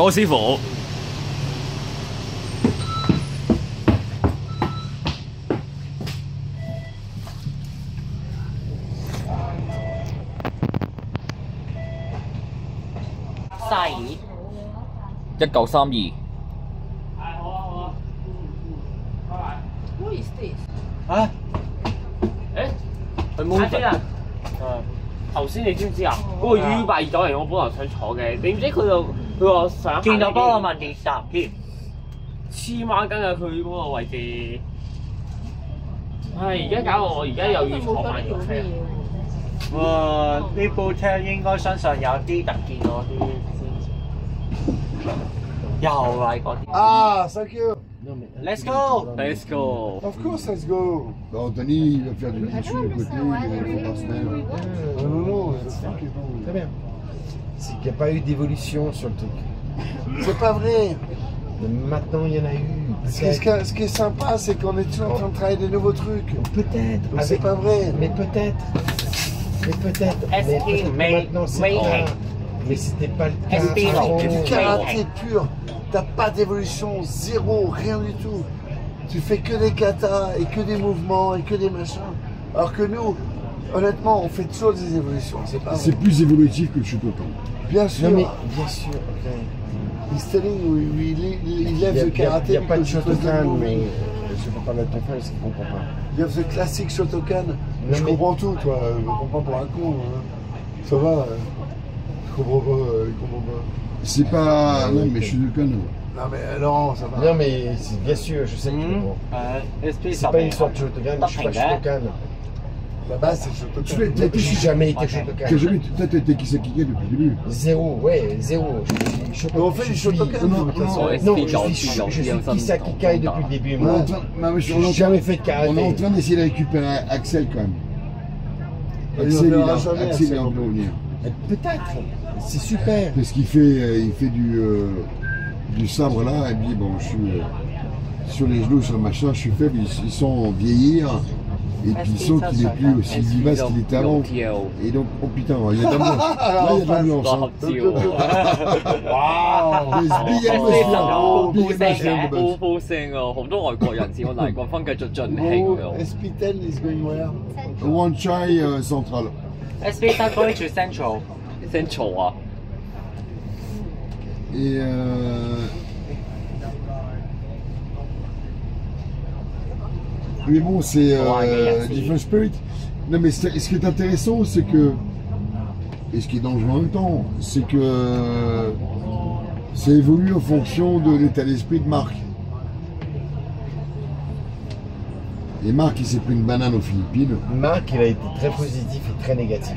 江師傅。32 1932。What is this？ 啊？佢冇啲啊！頭先你知唔知啊？嗰個 U829我本來想坐嘅，你唔知佢話想見到幫我問電站添，黐孖筋啊！佢嗰個位置，唉！而家搞到我而家又要坐慢條車。呢部車應該身上有啲特件嗰啲，又係嗰啲。Ah, thank you. Let's go. Let's go. Of course, let's go. Anthony, il va faire du tissu à côté, il va par semaine. Non, c'est ça qui est bon. Très bien. C'est qu'il n'y a pas eu d'évolution sur le truc. C'est pas vrai. Mais maintenant, il y en a eu. Ce qui est sympa, c'est qu'on est toujours en train de travailler des nouveaux trucs. Peut-être. Donc c'est pas vrai. Mais peut-être. Mais peut-être. SP, Mais maintenant, c'est pas. Mais c'était pas le cas. SP, non. C'est du karaté pur. T'as pas d'évolution, zéro, rien du tout. Tu fais que des katas et que des mouvements et que des machins. Alors que nous, honnêtement, on fait toujours des évolutions. C'est pas vrai. C'est plus évolutif que le Shotokan. Bien sûr. Non mais bien sûr. He's telling il lève le Il karaté. n'y a pas de because it was Shotokan, the mais movie. je peux pas mettre ton frère, c'est qu'il comprend pas. Il y a the classic Shotokan. Non, Je mais- comprends tout, toi. Je comprends pas pour un con. Hein. Ça va. Je comprends pas. Je comprends pas. C'est pas. Non, mais Shotokan. Non mais Laurent, ça va. Non mais bien sûr, je sais que tu comprends. C'est pas une histoire de Shotokan, je suis pas Shotokan. La base, c'est Shotokan. Je n'ai jamais été Shotokan. T'as jamais. Toi, t'as été Kisakike depuis le début. Zéro, ouais, zéro. Mais on fait du Shotokan. Non, de toute façon. Non, je suis Kisakikai depuis le début. On est en Moi, train- non, mais je n'ai jamais fait de on est en karaté. train d'essayer de récupérer Axel quand même. Il Axel, il reviendra a, jamais, Axel, il Axel. a envie de revenir. Peut-être, c'est super. Parce qu'il fait, du sabre là, et puis bon, je suis sur les genoux, sur le machin, je suis faible, ils sont vieillir, et puis ils sentent qu'il n'est plus aussi vivace qu'il était avant. Et donc, oh putain, il y a de l'ambiance. Là, il y a de l'ambiance. Hein. Wow. Big atmosphere. Big atmosphere. 高高聲啊！好多外國人似我黎國芬繼續盡興Oh,㗎。 SP10 is going where? One Chai Central. SP not going to Central。 Central 啊！ Et mais bon, c'est Different Spirit. Non, mais ce qui est intéressant, c'est que, et ce qui est dangereux en même temps, c'est que ça évolue en fonction de l'état d'esprit de Marc. Et Marc, il s'est pris une banane aux Philippines. Marc, il a été très positif et très négatif.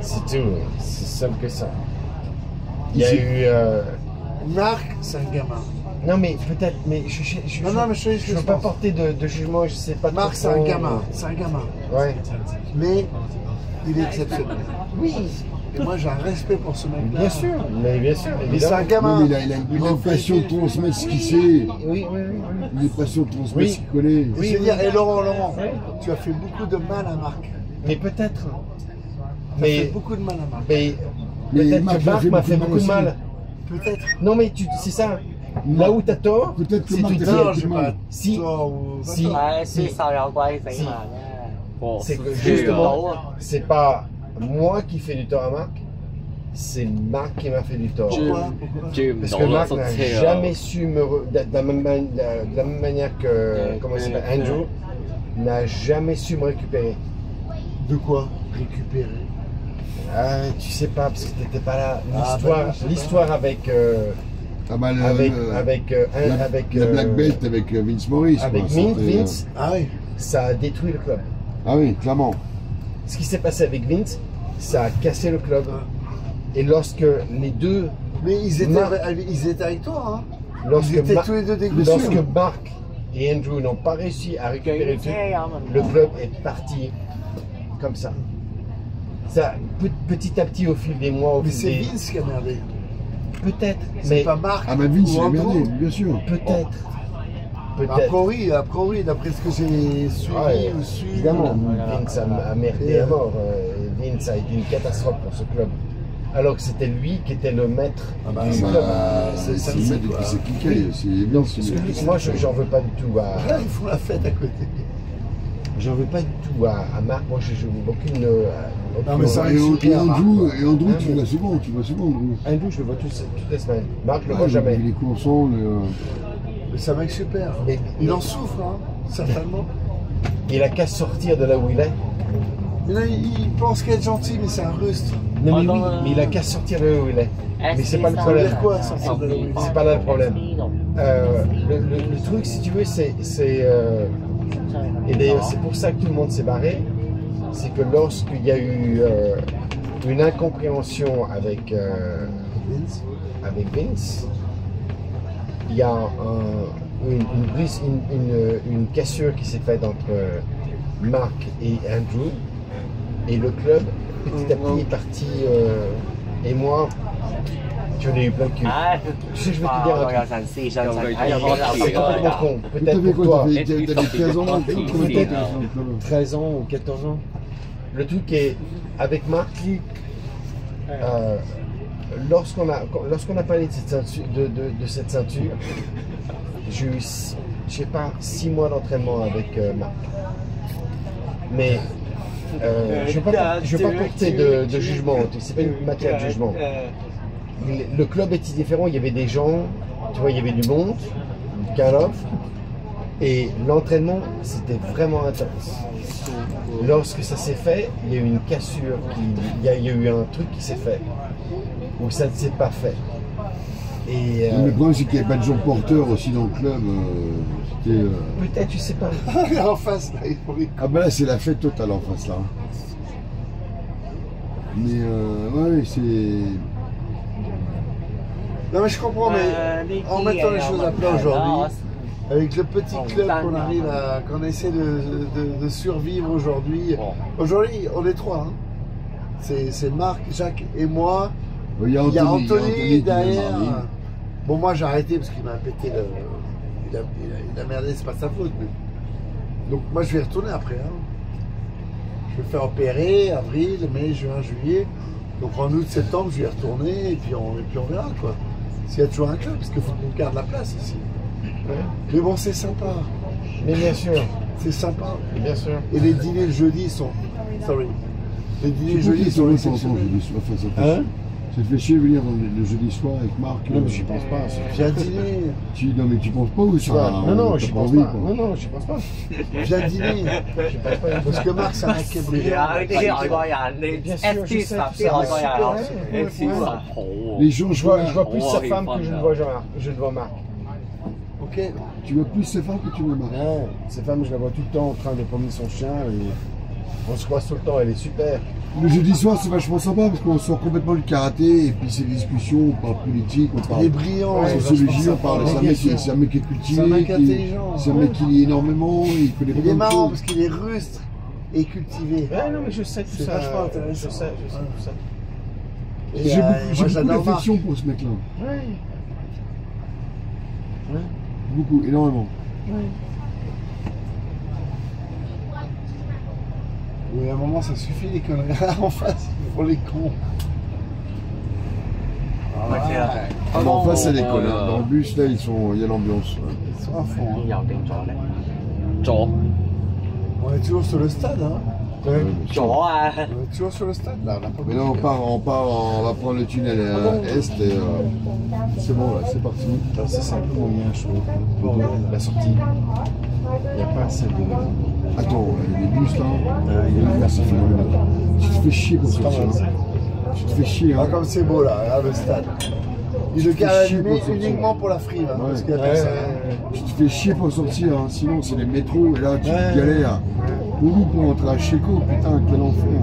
C'est tout, c'est simple que ça. Il y a eu. Marc, c'est un gamin. Non, mais peut-être, mais Non, mais je ne veux pas porter de jugement, je sais pas. Marc, c'est un gamin. C'est un gamin. Ouais. Mais il est exceptionnel. Oui, Et moi, j'ai un respect pour ce mec-là. bien sûr, mais bien sûr, Mais c'est un évidemment. gamin. Non, mais il a une passion de transmettre ce qu'il sait. Oui. Il a une passion de transmettre Oui. ce qu'il connaît. Et je veux dire, et Laurent, tu as fait beaucoup de mal à Marc. Mais peut-être. Tu as fait Mais, beaucoup de mal à Marc. mais Mais peut-être Marc que Marc m'a fait beaucoup de mal. Peut-être. Non, mais c'est ça. Là où t'as tort, Peut-être que c'est Marc de t'a dire. Non, j'ai pas Si. tort ou... Si. SP 受有鬼死埋哦，C'est que 係啊 justement, c'est pas moi qui fais du tort à Marc, c'est Marc qui m'a fait du tort. Pourquoi轉唔 Parce 到 que 啦， Marc 塞 n'a 車啊！ jamais su de la même manière que, comment il s'appelle, Andrew, n'a jamais su me récupérer. De quoi récupérer? Ah, tu sais pas, parce que t'étais pas là. Ah, L'histoire avec, Ah bah, avec la Black Belt avec Vince Morris. avec quoi, c'était, Vince, Ah oui. ça a détruit le club. Ah oui, clairement. Ce qui s'est passé avec Vince, ça a cassé le club. Et lorsque les deux, Mais ils étaient, Marc- ils étaient avec toi, hein. lorsque, Ils étaient Mar- tous les deux dégoûtés. lorsque Marc et Andrew n'ont pas réussi à récupérer le truc, le club est parti comme ça. Ça, petit à petit, au fil des mois, au Mais fil c'est des... Vince qui a merdé. Peut-être, C'est mais pas Marc. Ah bah Vince, ou il a Andrew. merdé, bien sûr. peut-être. A Peut-être. priori, d'après ce que j'ai suivi Ouais, ou su. évidemment, Vince a merdé à mort. Vince a été une catastrophe pour ce club. alors que c'était lui qui était le maître Ah bah, du ça, club. c'est C'est ça, le mec c'est Kikaï, c'est bien. Parce que lui, moi, j'en veux pas du tout à. Là, ils font la fête à côté. J'en veux pas du tout à Marc. Moi, je joue aucune. Non, mais ça, Et super, Andrew, Ah, tu mais- vas souvent, Andrew. Andrew, je le vois toutes les semaines. Marc, je le Ah, vois jamais. Les courses ensemble. Mais c'est un mec super. Mais- Il en souffre, hein, certainement. Il a qu'à sortir de là où il est. Mais là, il pense qu'être gentil, mais c'est un rustre. Non, mais Pendant, oui, mais il a qu'à sortir de là où il est. Mais c'est pas le Ça veut problème. dire quoi, sortir de là où il est? C'est pas là le problème. Le truc, si tu veux, et d'ailleurs, c'est pour ça que tout le monde s'est barré. C'est que lorsqu'il y a eu une incompréhension avec Vince, il y a une cassure qui s'est faite entre Marc et Andrew. Et le club, petit à petit, est parti. Et moi, tu en as eu plein de cul. Tu sais, je vais te dire un truc. C'est complètement con. Peut-être T'avais pour quoi? toi. T'avais 13 ans, Peut-être 13 ans ou 14 ans. Le truc est, avec Marc, lorsqu'on a parlé de cette ceinture, j'ai eu, je sais pas, 6 mois d'entraînement avec Marc. Mais je ne vais pas porter de jugement, c'est pas une matière de jugement. Le club était différent, il y avait des gens, tu vois, il y avait du monde, Karloff, et l'entraînement, c'était vraiment intense. Lorsque ça s'est fait, il y a eu une cassure, il y a eu un truc qui s'est fait, où ça ne s'est pas fait. Et Le problème, c'est qu'il n'y avait pas de gens porteurs aussi dans le club. C'était. peut-être, je sais pas. En face, là, ils font les Ah bah là, c'est la fête totale en face là. Mais ouais, c'est. Non, mais je comprends, mais en mettant les choses à plat aujourd'hui, avec le petit club qu'on arrive à, qu'on essaie de survivre aujourd'hui. Aujourd'hui, on est 3. Hein. C'est Marc, Jacques et moi. Il y a Anthony qui vient derrière. mardi. Bon, moi j'ai arrêté parce qu'il m'a pété le. Il a merdé, c'est pas sa faute. Mais... Donc, moi je vais retourner après. Hein. Je vais me faire opérer avril, mai, juin, juillet. Donc en août, septembre, je vais y retourner et puis on verra quoi. S'il y a toujours un club, parce qu'il faut qu'on garde la place ici. Mais bon, c'est sympa. Mais bien sûr, C'est sympa. bien sûr. Et les dîners le jeudi sont. Sorry. Les dîners le Je sais pas jeudi qui sont sont exceptionnels. jeudi soir face à Hein? Ça te fait chier de venir le jeudi soir avec Marc. Non, mais j'y pense pas. Viens dîner. Non, mais tu penses pas ou Tu vois, non, j'y pense pas. Non, j'y pense pas. Viens dîner. J'y pense pas. Parce que Marc, c'est un mec qui est brillant. Bien sûr, je sais, Les gens, je vois plus sa femme que je ne vois Marc. Ok. Tu vois plus sa femme que tu vois Marc. Non, sa femme, je la vois tout le temps en train de promener son chien. Et on se croise tout le temps, elle est super. Le jeudi soir, c'est vachement sympa parce qu'on sort complètement du karaté et puis c'est des discussions, on parle politique, on Il parle est brillant. Ouais, sociologie, on parle. C'est un mec qui est C'est cultivé, un mec intelligent. c'est un mec qui lit énormément, il connaît Il plein est de marrant choses. parce qu'il est rustre et cultivé. Ouais, non, mais je sais tout C'est ça. vachement intéressant. Je sais tout ça. Et, J'ai moi, beaucoup j'adore Marc. d'affection pour ce mec-là. Ouais. Beaucoup, énormément. Oui, à un moment, ça suffit les conneries. En face, ils font les cons. Ah non, en face, c'est des connards. Dans le bus, là, il y a l'ambiance. Ils sont à fond. Hein. 左 On est toujours sur le stade. Hein. Ouais, bien sûr. On est toujours sur le stade là. On n'a pas Mais là, on va prendre le tunnel est et c'est bon, là, c'est parti. Alors ça, c'est un peu moyen, je trouve. La sortie. Il n'y a pas assez de... Attends, il y a des bus là. C'est phénoménal. Tu te fais chier pour sortir. Hein. Tu te fais chier. Ah, Hein. comme c'est beau là, le stade. Il le garde chier allumé pour sortir. uniquement pour la frime. Hein, Ouais. parce qu'il y a personne. Tu te fais chier pour sortir, hein. Sinon c'est les métros et là tu galères. Pour rentrer à Checo, putain, quel enfer.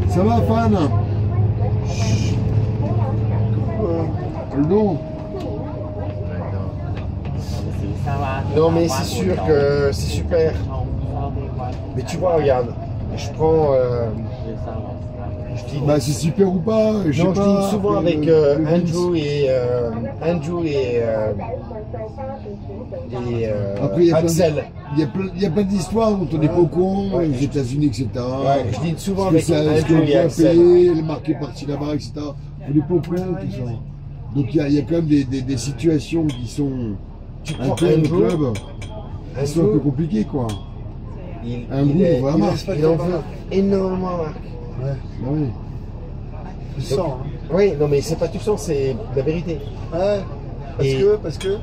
Ça va, Fan? Le dos. Non, mais c'est sûr que c'est super. Mais tu vois, regarde, je prends... je dis, Bah c'est super ou pas, je sais non, je pas. dis souvent avec Andrew et Après, il y a plein de- Axel. il y a plein d'histoires dont on n'est pas au courant, les États-Unis, etc. Ouais, je dis souvent Ce avec qu'on Andrew et doit Axel. payer, le marqué parti là-bas, etc. On n'est pas au courant de tout ça. Donc il y a quand même des situations qui sont Tu prends internes au Andrew, club, qui sont un peu Andrew, compliquées, quoi. il il en veut énormément, Marc. Ouais, Ah oui. tu sens. Hein. Oui, non mais c'est pas tout ça, c'est la vérité. Ouais, parce que.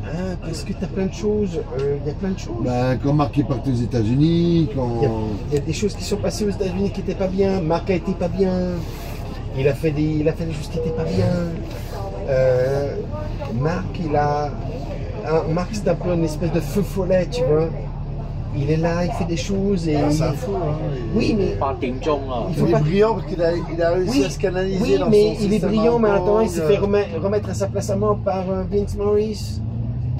Ah, parce que t'as plein de choses, il y a plein de choses. Bah, quand Marc est parti aux États-Unis, quand. Il y a des choses qui sont passées aux États-Unis qui n'étaient pas bien. Marc a été pas bien. Il a fait des choses qui n'étaient pas bien. Marc, c'est un peu une espèce de feu follet, tu vois. Il est là, il fait des choses et. C'est un fou. Hein. Oui, mais Par Kim Jong là. il Il faut est pas. brillant parce qu'il a réussi Oui, à se canaliser oui, dans mais son il est système brillant, mais attends, il s'est fait interne. remettre à sa place à mort par Vince Morris.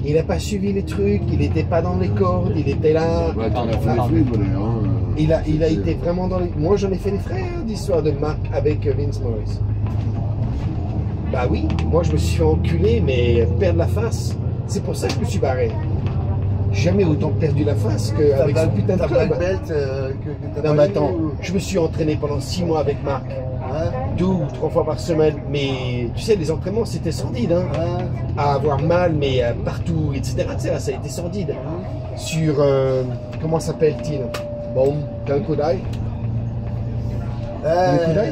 Il n'a pas suivi les trucs, il n'était pas dans les cordes, il était là. Ouais, t'en as fait les frites, d'ailleurs. Hein. Il a été vraiment dans les. Moi, j'en ai fait les frais hein, d'histoire de Marc avec Vince Morris. Bah oui, moi je me suis fait enculer, mais perdre la face, c'est pour ça que je me suis barré. Jamais autant perdu la face qu'avec ce putain de T'as club. pas de belt que t'as Non pas mais eu, attends, ou- je me suis entraîné pendant 6 mois avec Marc, Ouais, 2 ou 3 fois par semaine, mais tu sais, les entraînements c'était sordide, hein. ouais. À avoir mal, mais partout, etc. Tu sais, ça a été sordide. Sur, comment s'appelle-t-il? Bon, Kankodai. Ouais,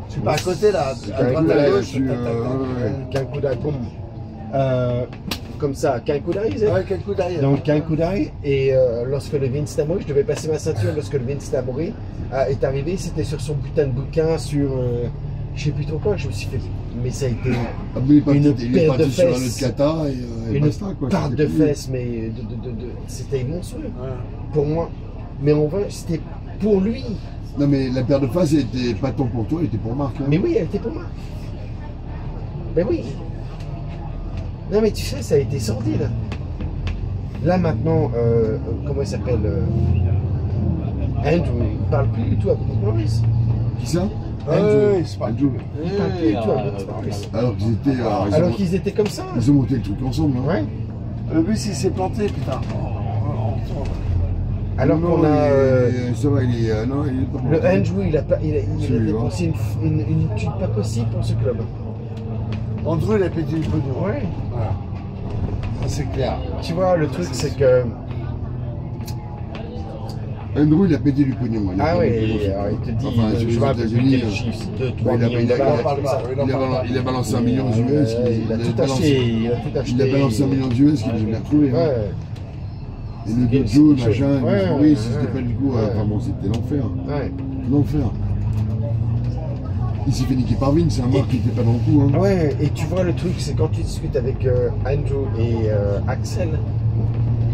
je suis pas à côté là, à droite à gauche. tu, tac, tac, tac. ouais. Kankudai, boum. Comme ça, Kankudai, c'est Ouais, quel coup d'arrière. donc Kankudai, et lorsque le Vince Tamori, je devais passer ma ceinture lorsque le Vince Tamori est arrivé, c'était sur son putain de bouquin, sur je sais plus trop quoi, je me suis fait, mais ça a été Ah, mais il Une est paire de parti sur un fesses. autre kata et une basta, quoi. part C'était de plus- fesses, mais c'était monstrueux Ouais. pour moi. Mais en vrai, c'était pour lui. Non, mais la paire de faces, elle était pas tant pour toi, elle était pour Marc. Hein. Mais oui, elle était pour moi. Mais oui. Non mais tu sais, ça a été sordide. Là maintenant, comment il s'appelle Andrew, il parle plus du tout avec Morris. Qui ça Ouais, c'est pas Andrew. Il parle plus du tout avec Morris. Alors qu'ils étaient. Alors qu'ils étaient comme ça. Ils ont monté le truc ensemble. Hein. Ouais. Le bus il s'est planté, putain. Alors Non, qu'on a ça va, il est. Non, il est pas le monté. Andrew, il a dépensé une étude pas possible pour ce club. Andrew il a pété du pognon. Ouais. Voilà. Ça c'est clair. Tu vois, le truc c'est que Andrew, il a pété du pognon. Il a ah pété du ouais, pognon. alors il te dit, Enfin, sur je les me rappelle plus États-Unis, quel chiffre, 2-3 il a- millions de il a- dollars. Il en parle pas. Il a balancé 1 million US. Il a tout acheté, il a tout acheté. Il a balancé 1 million US qu'il n'a jamais retrouvé. Hein. Ouais. Et le C'est dojo, quelque machin, chose. Ouais, le ouais, Maurice, c'était ouais. pas du coup. Ouais. Enfin bon, c'était l'enfer. Ouais. L'enfer. Il s'est fait niquer par Vince, c'est un Marc qui était pas dans le coup. Hein. Ouais, et tu vois le truc, c'est quand tu discutes avec Andrew et Axel,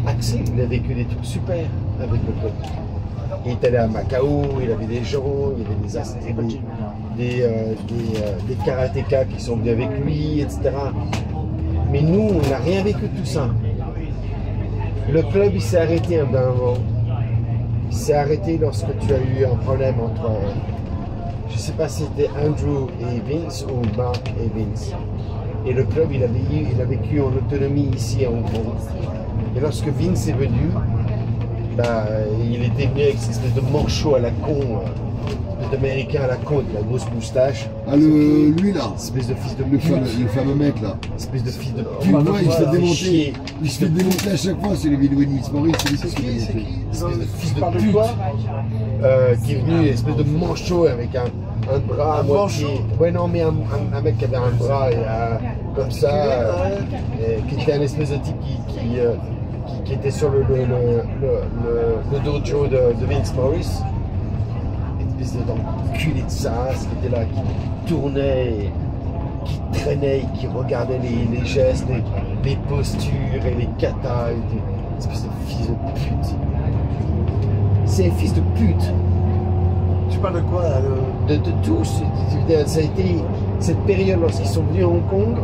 Axel, il a vécu des trucs super avec le club. Il est allé à Macao, il avait des gens, il y avait des karatékas qui sont venus avec lui, etc. Mais nous, on n'a rien vécu de tout ça. Le club, il s'est arrêté d'un moment. Il s'est arrêté lorsque tu as eu un problème entre, je sais pas si c'était Andrew et Vince ou Mark et Vince. Et le club, il a vécu en autonomie ici à Hong Kong. Et lorsque Vince est venu, bah, il était venu avec cette espèce de manchot à la con, d'américain à la con, avec la grosse moustache. Ah, lui là, Espèce de fils de le pute. fameux mec là. Espèce de fils de pute. Tu vois, il se fait démonter. chier. Il se fait démonter à chaque fois, c'est les vidéos de Miss Maurice, c'est lui qui se fait C'est démonter. qui Espèce de fils de Parle de pute. quoi Qui est venu, espèce de manchot avec un bras à Un moitié. manchot Ouais, non, mais un mec qui avait un bras comme ça, qui était un espèce de type qui était sur le dojo de Vince Morris. Une espèce d'enculé de ça, qui était là, qui tournait, qui traînait, qui regardait les gestes, les postures et les katas. Une espèce de fils de pute. C'est un fils de pute. Tu parles de quoi là De tout. Ça a été cette période lorsqu'ils sont venus à Hong Kong,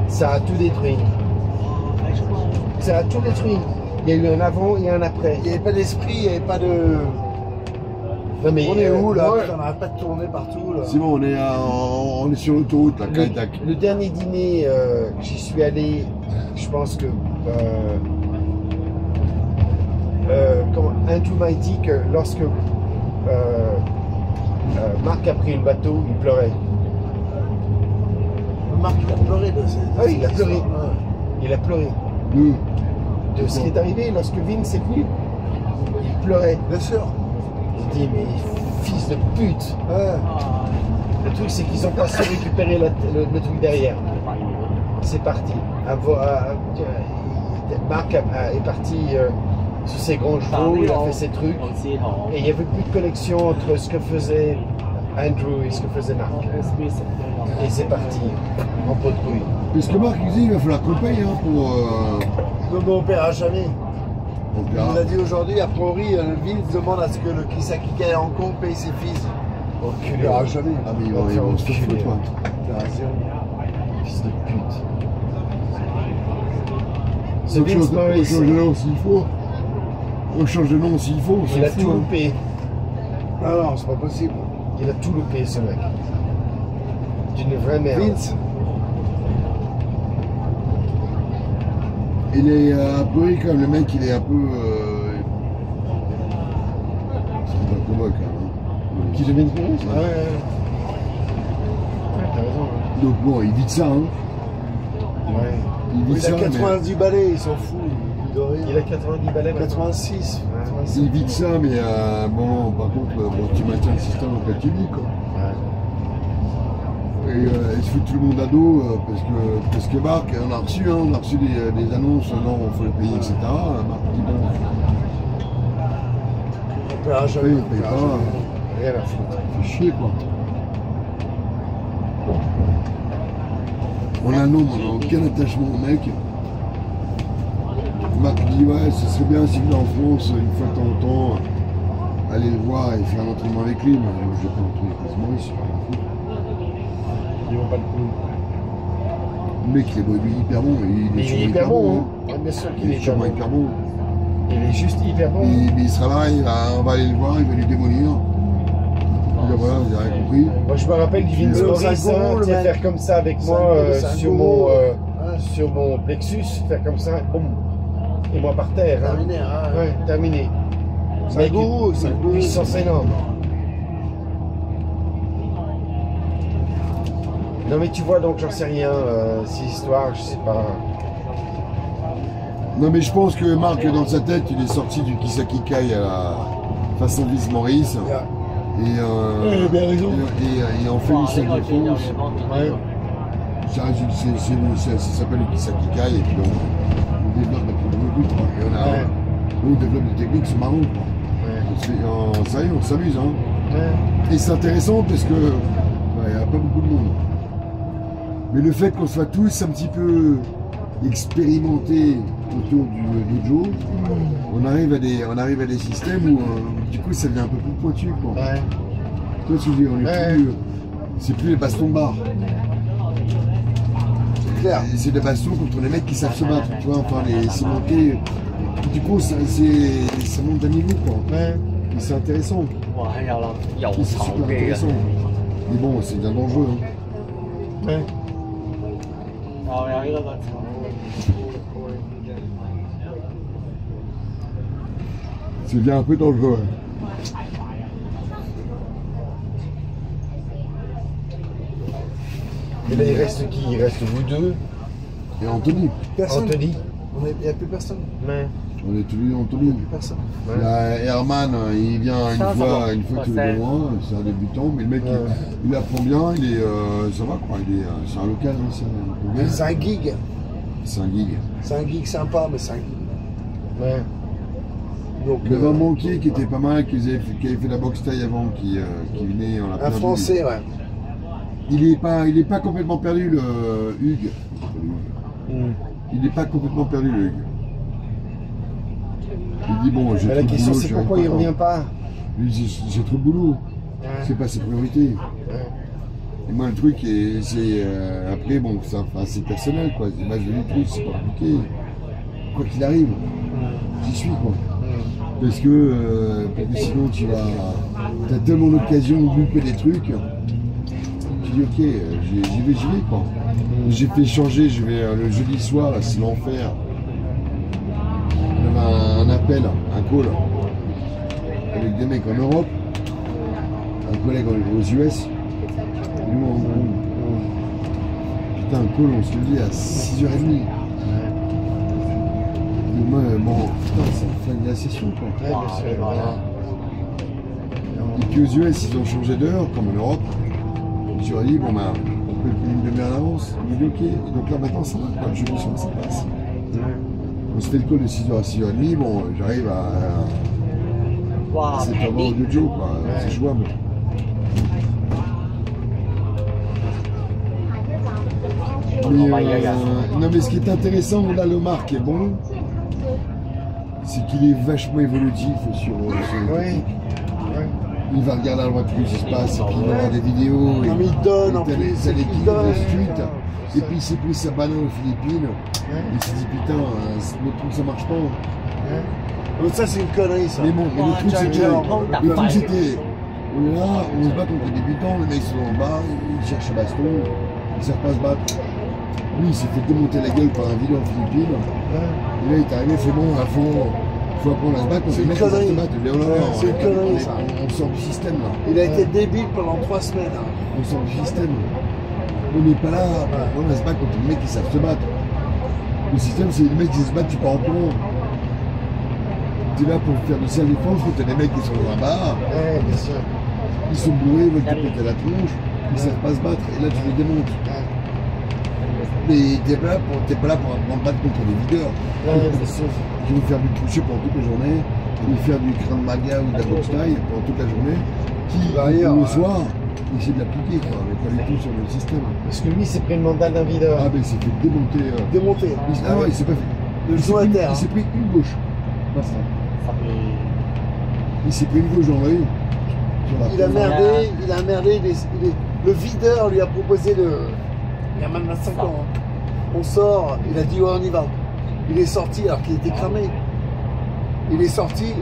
ça a tout détruit. Ça a tout détruit. Il y a eu un avant et un après. Il n'y avait pas d'esprit, il n'y avait pas de. Non, mais, On est où là moi, Putain, on n'arrête pas de tourner partout là. C'est bon, on est sur l'autoroute là, Kaitac. le dernier dîner, j'y suis allé, je pense que Andrew m'a dit que lorsque Marc a pris le bateau, il pleurait. Marc, il a pleuré de ces. Ah oui, il a pleuré. Ouais. Il a pleuré. De ce qui est arrivé lorsque Vince est venu. Il pleurait. Bien sûr. Il dit, mais fils de pute. Ouais. Le truc, c'est qu'ils ont pas su récupérer le truc derrière. C'est parti. Marc est parti sur ses grands chevaux, il a fait ses trucs. Et il n'y avait plus de connexion entre ce que faisait Andrew et ce que faisait Marc. Et c'est parti, en pot de couille. Parce que Marc il dit il va falloir qu'on paye hein, pour. Non, mais on paiera jamais. On Il paiera. nous a dit aujourd'hui, a priori, Vince demande à ce que le Kisaki Hong Kong paye ses fils. On Enculé. paiera jamais. Ah mais ils vont se foutre quoi. Fils de pute. Ce On Vince change Morris, de nom s'il faut. On change de nom s'il faut. il a tout loupé. Ah non, c'est pas possible. Il a tout loupé, ce mec. D'une vraie merde. Vince, Il est un peu comme le mec, il est un peu. C'est un peu moque hein. Qui devient Vince Morris? Ouais. Ouais, t'as raison. Hein. Donc bon, il vit de ça hein. Ouais. Il vit de il ça. a 90 balais, il s'en fout. Il de rien. Il a 90 balais maintenant. 86. Ouais. 87. Il vit de ça, mais bon, par contre, bon, tu maintiens le système dans lequel tu vis quoi. Ouais. Et il se fout tout le monde à dos parce que Marc, on a reçu des annonces, non, il faut le payer, etc. Marc dit bon, On paiera jamais. on paye pas, Rien à foutre. fait chier quoi. On a non, on n'a aucun attachement au mec. Marc dit ouais, ce serait bien s'il venait en France une fois de temps en temps, aller le voir et faire un entraînement avec lui, mais moi je vais pas l'entraîner avec les Maurice, c'est pas la faute. Ils vont pas le coup. Le mec il est hyper bon, Il est sûrement hyper bon. hein. Hein. Bien sûr Il qu'il est est sûrement hyper hyper bon. bon. Il est juste hyper bon. Mais il sera là, on va aller le voir, il va lui démolir. Il dit, voilà, vous avez rien compris. Moi, je me rappelle du Vince Le Morris, Saint-Gourou, hein, le tu sais, mec. faire comme ça avec moi Saint-Gourou. sur mon plexus, faire comme ça, boum, et moi par terre. Hein. Terminé, hein. Ouais, terminé. C'est un gourou, c'est un gourou. Puissance énorme. Non mais tu vois, donc j'en sais rien, ces histoires, je sais pas. Non mais je pense que Marc, dans sa tête, il est sorti du Kisaki Kai à la façon Vince Morris. Yeah. Et, Il a bien raison. et en fait, il s'est défonce. Ouais. Ça s'appelle le Kisaki Kai et puis on développe notre but. Et Ouais. on développe des techniques, c'est marrant. Quoi. Ouais. Ça y est, on s'amuse. Hein. Ouais. Et c'est intéressant parce que il n'y a pas beaucoup de monde. Mais le fait qu'on soit tous un petit peu expérimentés autour du dojo, on arrive à des systèmes où du coup ça devient un peu plus pointu. Quoi. Ouais. Tu vois ce que je veux dire, on est Ouais. plus, c'est plus les bastons de barre. C'est clair. C'est des bastons contre les mecs qui savent se battre. Tu vois, enfin les cimentés. Du coup, ça monte d'un niveau. Quoi. Ouais. Et c'est intéressant. 哇，有諗有 Et c'est 手 super 機嘅 intéressant.。Mais bon, c'est bien dangereux. Hein. Ouais. 我有呢個手。 C'est bien un peu dangereux. Hein. Et là il reste qui? Il reste vous deux, Et Anthony, Personne. Anthony. Il n'y a plus personne. Ouais. on est tous les deux Anthony. Plus personne. Il y a Herman, il vient Ça va. une fois tous les 2 mois, c'est un débutant, mais le mec Ouais. il apprend bien, il est, ça va quoi, c'est un local, hein, C'est un gig. c'est un gig. C'est un geek sympa, mais c'est un geek. Ouais. Donc, Il y avait un banquier qui était pas mal, qui avait fait la boxe taille avant, qui venait, on l'a un perdu. Français, ouais. Il est pas complètement perdu le Hugues. Mm. Il n'est pas complètement perdu le Hugues. Il dit bon, j'ai Mais trop la de question boulot, c'est j'y pourquoi arrive il pas. revient pas? Lui, j'ai trop de boulot. Ouais. C'est pas ses priorités. Ouais. Et moi, le truc, c'est après, bon, c'est personnel, quoi. Moi, je lui dis, c'est pas compliqué. Quoi qu'il arrive, j'y suis, quoi. Mm. Parce que sinon, tu as tellement l'occasion de louper des trucs. Tu dis, ok, j'y vais, quoi. J'ai fait changer, je vais le jeudi soir, là, c'est l'enfer. Il y avait un appel, un call. avec des mecs en Europe, un collègue aux US, et nous en gros. Putain, un call, on se le dit à 6h30. Moi, bon, putain, ça me flingue la session, quoi. Ouais, bien sûr, voilà. Et puis aux US, ils ont changé d'heure, comme en Europe. Je leur ai dit, bon, bah, on peut une demi-heure à l'avance. Ils m'ont dit, ok. Et donc là, maintenant, ça va, quoi. Le jeudi soir, ça passe. On se fait le call de 6h à 6h30. Bon, j'arrive à 7h20 au dojo, quoi. C'est jouable. Mais, non, mais ce qui est intéressant, là, le marque est bon. C'est qu'il est vachement évolutif sur les techniques. Il va regarder à droite ce qui se passe, et puis il va voir des vidéos. Non, mais il donne en plus. C'est Il l'équipe donne. de street. Et puis il s'est pris sa banane aux Philippines. Il s'est dit putain, le truc ça marche pas. Donc ça, c'est une connerie, ça. Mais bon, mais le truc c'était. On est là, on se bat contre les débutants, les mecs sont en bas, ils cherchent un baston, ils savent pas se battre. Lui il s'est fait démonter la gueule par un vidéo en Philippines. Et là il est arrivé, c'est bon, il faut apprendre à se battre, C'est une les mecs ils savent se connerie. battre. Il dit, oh là là, C'est une connerie, ça. on sort du système là. Il a été débile pendant 3 semaines. Hein. On sort du système. On n'est pas là pour apprendre à se battre contre les mecs qui savent se battre. Le système c'est les mecs qui se battent, tu pars en courant. Tu es là pour faire de self-défense quand t'as des mecs qui sont dans un bar. Ouais, bien sûr. Ils sont bourrés, ils veulent te péter la tronche, ils savent pas se battre, et là tu les démontes. Mais t'es pas là pour apprendre à battre contre les leaders. Ouais, bien sûr. Qui vont faire du toucher pendant toute la journée, qui vont faire du Krav Maga ou de la boxe thaï pendant toute la journée, qui le soir essaient de l'appliquer, quoi, mais pas du tout sur le système. Parce que lui, il s'est pris le mandat d'un videur. Ah ben il s'est fait démonter. Démonté. Ah ouais, il s'est pas fait. Le genou à terre. Il s'est pris une gauche. Basta. Il s'est pris une gauche dans l'œil. Il a merdé, le videur lui a proposé il y a même 25 ans. Hein. On sort, il a dit ouais, on y va. Il est sorti alors qu'il était cramé. Il est sorti,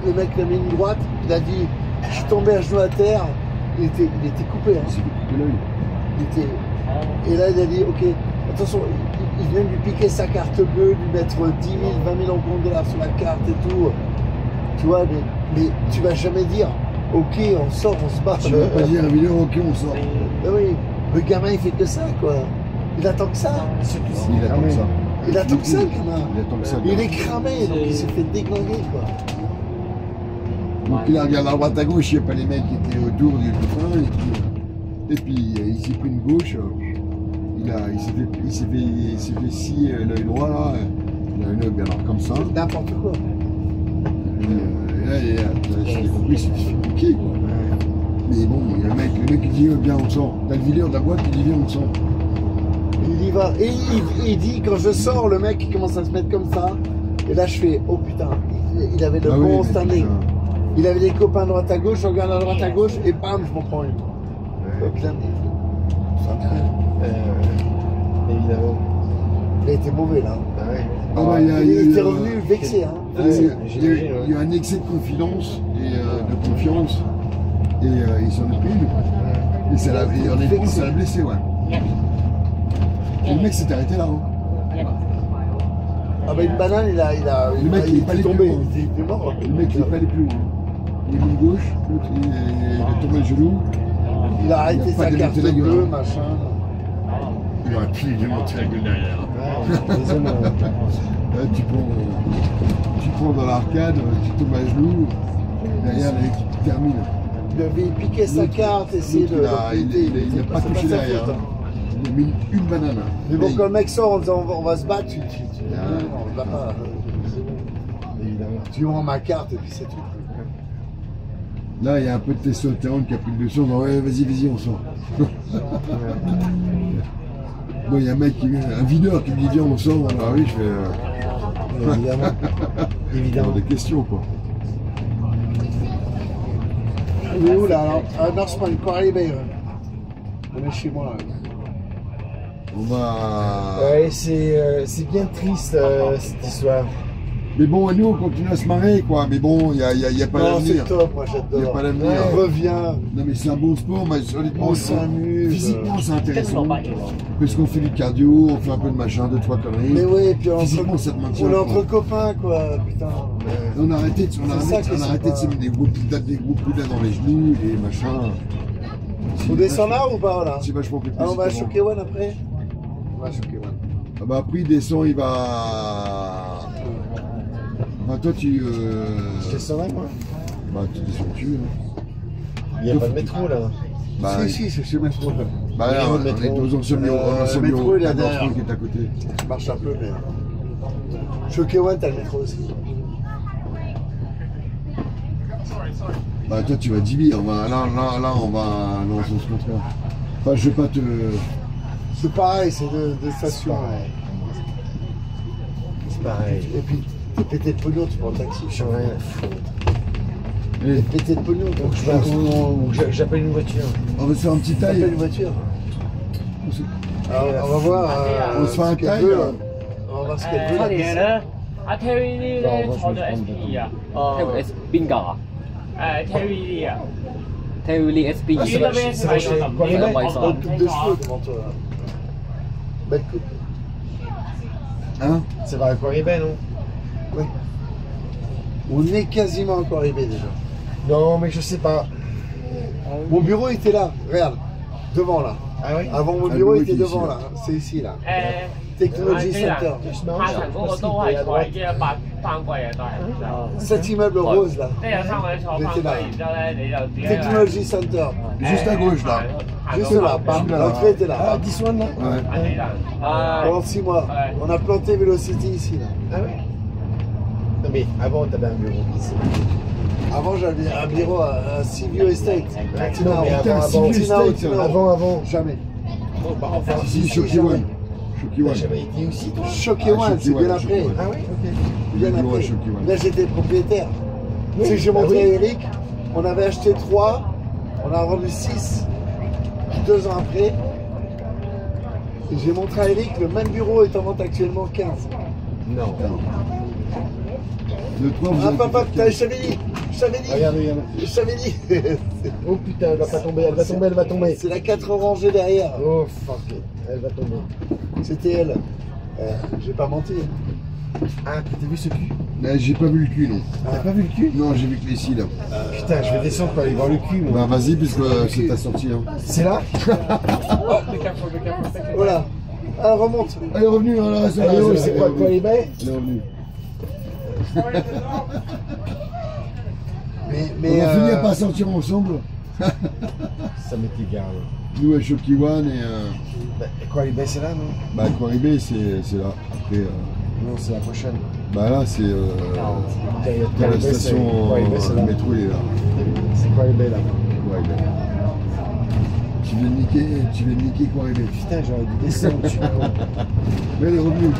le mec lui a mis une droite, il a dit je suis tombé à genoux à terre, il était coupé. Hein. Il s'est fait couper l'œil. Et là il a dit ok, attention, il vient de lui piquer sa carte bleue, lui mettre 10 000, 20 000 en $, sur la carte et tout. Tu vois, mais tu vas jamais dire ok, on sort, on se bat. Tu vas pas dire à un vidéo, ok, on sort. Ah oui, le gamin il fait que ça quoi. Il attend que ça. Il attend que ça. Il attend que ça, le gamin. Il attend que ça. Il est cramé, donc il s'est fait déglinguer quoi. Donc il a regardé à droite à gauche, il n'y a pas les mecs qui étaient autour du copain. Et puis il s'est pris une gauche. Il s'est fait scier l'œil droit là. Il a un œil alors comme ça. N'importe quoi. Et là, j'ai compris, il s'est fait piquer quoi. Mais bon, il y a le mec qui dit bien on sort. T'as le videur de la boîte qui dit viens on sort. Il y va. Et il dit quand je sors, le mec il commence à se mettre comme ça. Et là je fais oh putain, il avait le bon standing. Il avait des copains à droite à gauche, je regarde à droite à gauche et bam, je m'en prends une. Évidemment. Il a été mauvais là. Il était revenu vexé. Hein. Il y a un excès de confidence et de confiance. Et il s'en est pris une. Et ça l'a blessé, ouais. Et le mec s'est arrêté là. Hein. Ah bah une banane, il est tombé, il était mort. Le mec il n'est pas allé plus loin. Il est mis gauche, l'autre il est tombé le genou. Il a arrêté sa carte bleue, machin. Il aurait pu lui monter la gueule derrière. Tu prends dans l'arcade, tu tombes à genoux, derrière l'équipe termine. Il avait piqué sa carte, essayé de. Il n'a pas touché derrière. Il a mis une banane. Mais bon, quand le mec sort en disant on va se battre, non, on ne va pas. Tu vends ma carte et puis c'est tout. Là, il y a un peu de testostérone qui a pris le dessus, on dit ouais, vas-y, on sort. Bon, il y a un mec, un videur qui me dit viens, on sort dans la rue, je fais. Évidemment. Des questions quoi. On est où là alors? À North Point, Quarry Bay. On est chez moi là. On va. Ouais, c'est bien triste cette histoire. Mais bon, nous, on continue à se marrer, quoi. Mais bon, il n'y a pas Non, c'est d'avenir. top, moi Il n'y a j'adore. pas d'avenir. Reviens, Non, mais c'est un bon sport, mais honnêtement, on s'amuse. physiquement, c'est intéressant. Parce qu'on fait du cardio, on fait un peu de machin, 2-3 conneries. Mais ouais, et puis Physiquement, ça te maintient. on est quoi. entre copains, quoi, putain. On a arrêté de se mettre des gros boudins dans les genoux, des machins. On descend là ou pas, là? C'est vachement plus Ah, on va à physiquement. Choquewan après? On va à Choquewan. Ah bah après il descend, il va. Bah toi tu. Je descends là, moi. Bah tu descends tu. Il n'y a pas de métro là. Bah, Si, c'est chez Métro. bah là, on est aux anciens bureaux, le métro, il est derrière. qui est à côté. Ça marche un peu, mais. Choquewan, t'as le métro aussi. Bah toi tu vas 10 billes, là on va dans le sens contraire. Enfin je vais pas te. C'est pareil, c'est deux stations. Ouais. C'est pareil. Et puis, t'es pété de pognon, tu prends le taxi. Je suis rien à foutre. Allez, T'es pété de pognon, donc Donc je vais, j'appelle une voiture. on va se faire un petit t'appelles taille. une voiture. Alors, on va voir. On se fait un ce qu'elle taille, veut, là. On va voir ce qu'elle veut. 差 la 年 piscine. 咧，阿 Terry Lee 咧坐咗 SP 啊， S 邊架啊 Terry Lee 啊， ？Terry Lee SB 依家咩ça va chez Corriere? Bonne coupe de cheveux devant toi. Là. Belle coupe. Hein? Ça va à Corriere, non? Oui. On est quasiment encore arrivé déjà. Non, mais je sais pas. Mon bureau était là, regarde, devant là. Ah oui? Avant mon Ah, bureau le bureau était était devant ici, là. C'est ici là. 誒 Technology Center. 下層嗰個都係坐已經100班貴啊，都係。 Cet immeuble rose là. 即係有3個人坐班貴，然之後咧你就自己。 Technology Center. Juste à gauche là. Juste là, bam, l'entrée était là. Ah, 10 one là? Ouais. Pendant 6 mois. Ouais. On a planté Velocity ici là. Ah oui? Non, mais avant, t'avais un bureau ici. Avant j'avais un bureau à Seaview Estate. Non, mais Putain, avant, Seaview avant, Estate, avant. Jamais. Enfin, Si, si, Chokiwan. bah, Chokiwan. j'avais été aussi, toi. Choquewan, c'est bien après. Choquewan. Ah oui? Ok. Bien Le bureau à après. Chokiwan. Là j'étais propriétaire. Oui, Tu sais que j'ai bah montré oui. à Eric, on avait acheté 3, on a vendu 6 2 ans après. Et j'ai montré à Eric, le même bureau est en vente actuellement 15. Non. Le 3 vous Ah avez papa, fait putain, je t'avais dit, Regarde, regarde. je t'avais dit. Oh putain, elle va pas tomber, elle va tomber, elle va tomber. C'est la 4 rangée derrière. Oh fuck it. Elle va tomber. C'était elle. J'ai pas menti. Ah, t'as vu ce cul? Là, j'ai pas vu le cul, non. T'as pas vu le cul? Non, j'ai vu que les cils, là. Putain, je vais descendre pour aller voir le cul, moi. Bah, vas-y, puisque c'est ta sortie, hein. C'est là? Voilà. Elle remonte. Elle est revenue, hein, là, Allez, oh, c'est quoi, quoi les baies? Elle est revenue. Mais On va finir par sortir ensemble. Ça m'est égal. Nous à Chokiwan et Bah, quoi les baies, c'est là, non? bah Quaribé c'est là. Après Non, c'est la prochaine. bah là c'est Putain, la station Quoi les baies, c'est le là? métro il est là. C'est quoi les baies, là? Quaribé. Tu viens de niquer Quaribé. Putain, j'aurais dû descendre, je suis con. Mais elle est revenue.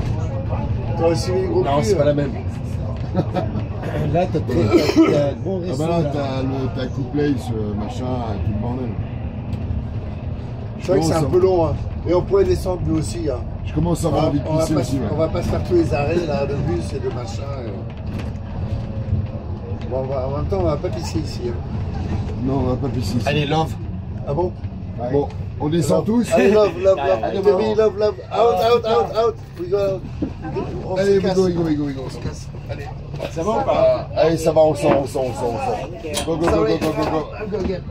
t'as aussi mis le gros Non, cul. c'est pas la même. Là, t'as un bon Ah resto. bah là là. t'as Couplet, machin, tout le bordel. C'est vrai que c'est un peu long. Hein. Et on pourrait descendre nous aussi. Hein. Je commence à avoir envie de pisser aussi. On va pas se faire tous les arrêts là, de bus et de machin. Bon, en même temps, on va pas pisser ici. Hein. Non, on va pas pisser ici. Allez, love. Ah bon? Bon, on descend tous. Allez, love. Allez, Baby, bon. love. Out. We go out. On Allez, se casse. go. On se casse. Allez. Ça va ou pas? Allez, ça va, on sort. Go. Sorry. I'll go again.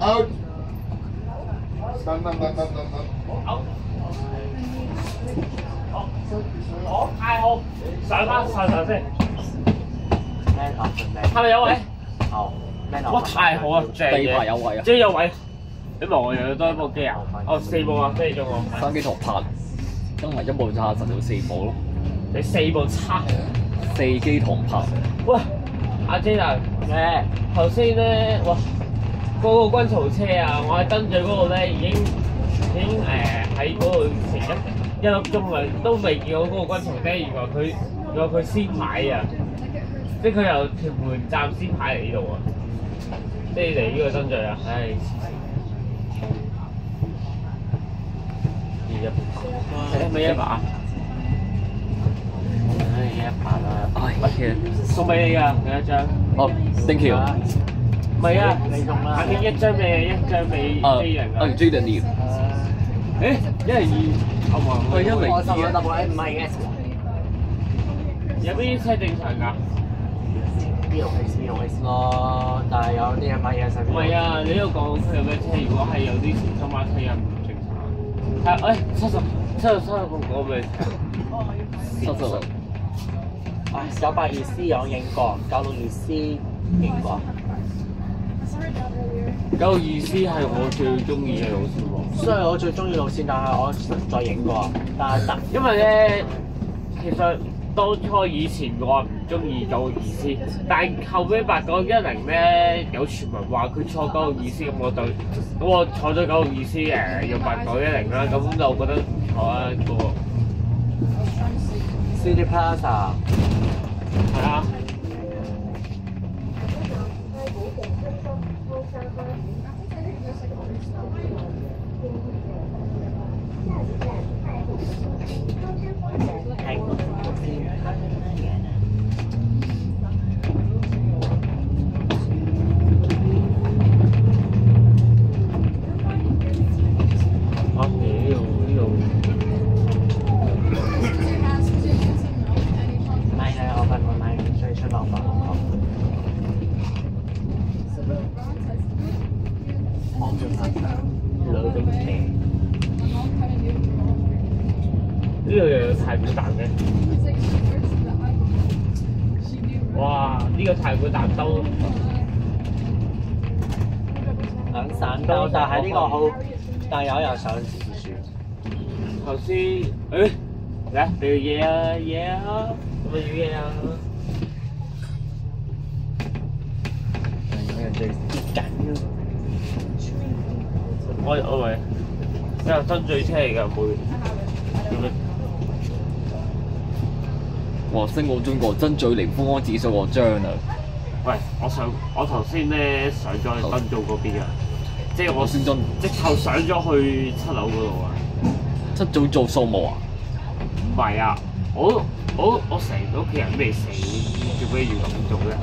Out.好，太好，上先，係咪有位？哇，太好啦，正第二排嘢，有位啊，即係有位。你望我有多一部機啊？哦，4部啊，飛咗我。三機同拍，因為一部叉實到4部咯，你4部叉。 4機同拍。喂，阿 J 啊，頭先咧，哇，嗰個軍曹車啊，我喺燈咀嗰度咧已經喺嗰度成一粒鐘啦，都未見到嗰個軍曹車，原來佢先牌啊，即係佢由屯門站先牌嚟呢度啊，即係嚟呢個燈咀啊，唉，黐線咪一把？唉，一把啦。唉天，送俾你㗎，有一張。哦，thank you。唔係啊，你用啦。肯定一張俾一張俾飛人㗎。Jaden 要。誒，102，我望佢102我收咗特惠，唔係 S。有邊啲車正常㗎？呢度 S 咯，但係有啲係買嘢食。唔係啊，你呢度講佢有咩車？如果係有啲小心馬車又唔正常。係70個俾你睇。70。982C 有影過，962C 影過。962C 係我最中意嘅路線喎。雖然我最中意路線，但係我再影過，但係得。因為咧，其實當初以前我話唔中意962C，但係後尾8910咧有傳聞話佢坐962C，咁我坐咗962C 用8910啦，咁就覺得唔錯啊個。City Plaza 係啊。呢度又有太古達嘅，哇！呢個太古達都兩散都，但係呢個好，但係有人上自樹。頭先誒嚟俾個嘢啊嘢啊，咁咪要嘢啊！有人最跌緊咯。我咪你係真醉車嚟㗎，會點樣？哇！升我中國真嘴零風安指數個章啊！喂，我頭先咧上咗去tân造嗰邊啊，即係我先真直頭上咗去7樓嗰度啊！七早做數目啊？唔係啊，我成屋企人未死，做咩要咁做咧？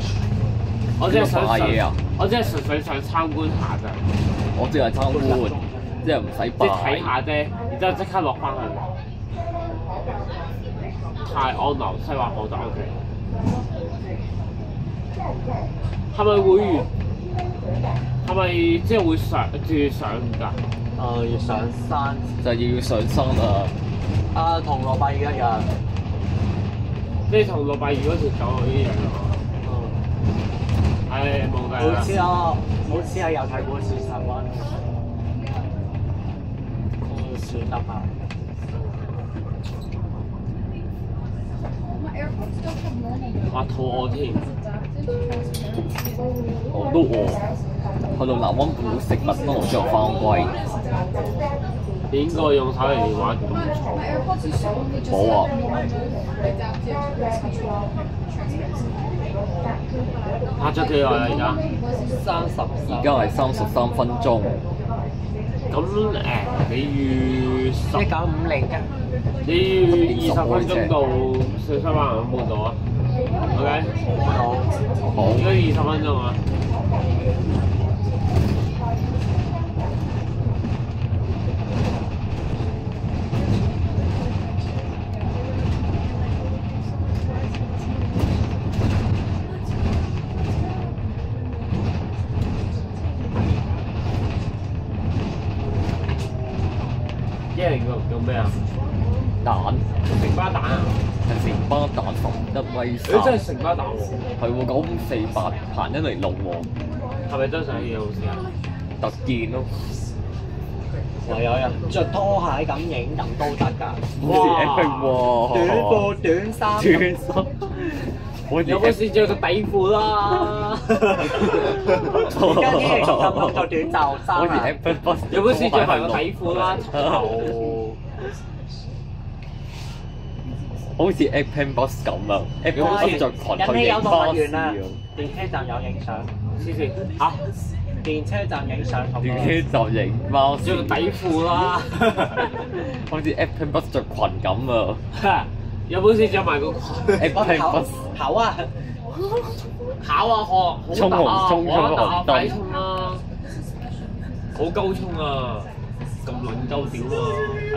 我只係想嘢啊！我只係純粹想參觀下咋。我只係參觀，即係唔使即係睇下啫，然之後即刻落翻去。泰安樓西華堡就 OK。係咪會員？係咪即係會上㗎？要上山，就係要上山啊！同羅伯一樣。即係同682嗰條狗一樣咯。唉，冇計啦。好似係有睇過40蚊。算得啊！哇，肚餓添。我都餓。去到南灣古食麥當勞之後翻歸。點個用手提電話咁嘈？冇啊！拍咗幾耐啊？而家而家係33分鐘。咁你預1950㗎。你預20分鐘到43萬半度啊 ？OK。好。應該20分鐘啊。用咩啊？蛋，城巴蛋啊！係城巴蛋11米3。你真係城巴蛋喎！係喎，9548行一嚟路喎。係咪真上嘢好似啊？特見咯。有人着拖鞋咁影咁都得㗎。好似 Epic 喎。短褲短衫。短衫。有冇試着個底褲啦？而家啲人就着短袖衫好似 Epic Bus。有冇試着埋個底褲啦？好似 Epic Bus 咁啊 ！Epic Bus 着裙去影巴士啊！電車站有影相。黐線嚇！電車站影相好唔好？電車就影貓着底褲啦，好似 Apple Bus 着裙咁啊有本事着埋個裙。 ！Apple Bus 考啊！考啊，好衝突啊，衝好突啊，衝快衝啦！好鳩衝啊！咁撚鳩屌啊！係。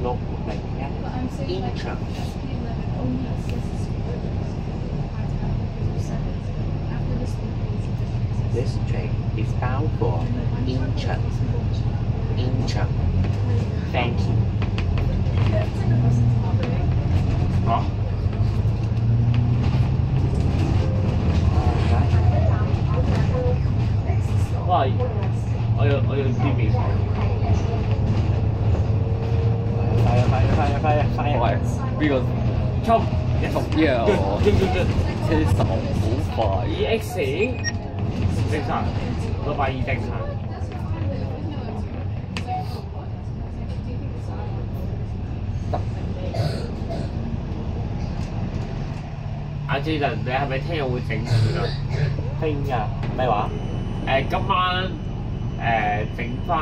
601 This train is bound for Incheon. Incheon. Thank you. 啊！哇！我要啲面。喂，呢個衝！重要，車手好快。 EX 正常，620正常。阿 Jaden，你係咪聽日會整佢啊？聽日咩話？今晚整翻，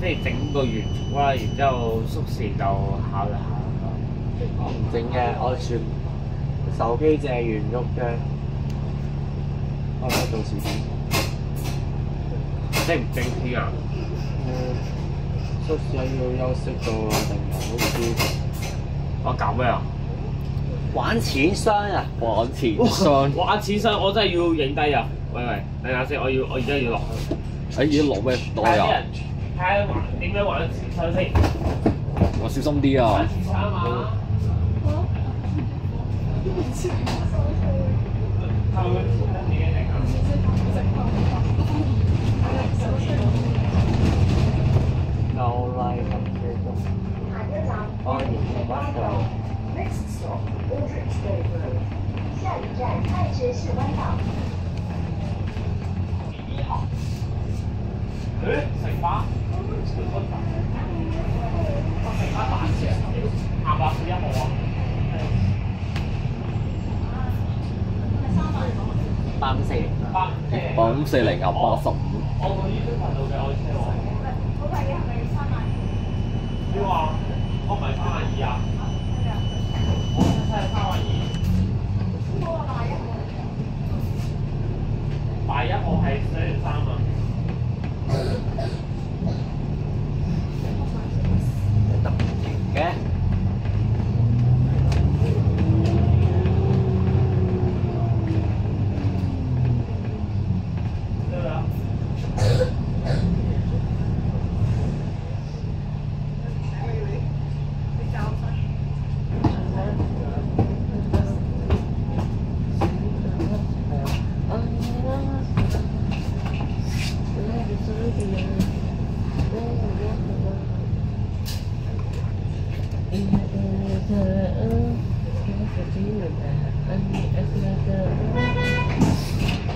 即係整個圓束啦，然之後縮時就考一下。我唔整嘅，我全手機借原喐嘅。我諗到時點？整唔整先啊？宿舍要休息到定係好啲？我搞咩啊？玩錢箱啊！玩錢箱，玩錢箱，我真係要影低啊！喂，等下先，我而家要落去。哎，要落咩落啊？睇下玩點樣玩錢箱先。我小心啲啊！玩錢箱啊嘛。夠啦，咁幾鐘？我完全不夠。下一站爱知市湾道。成巴？成巴8隻，下巴11號啊840。840啊，85。我個 YouTube 頻道嘅愛車喎。嗰塊嘢係咪32000？你話我唔係32000啊？我真係32000。81號係413啊。特型嘅。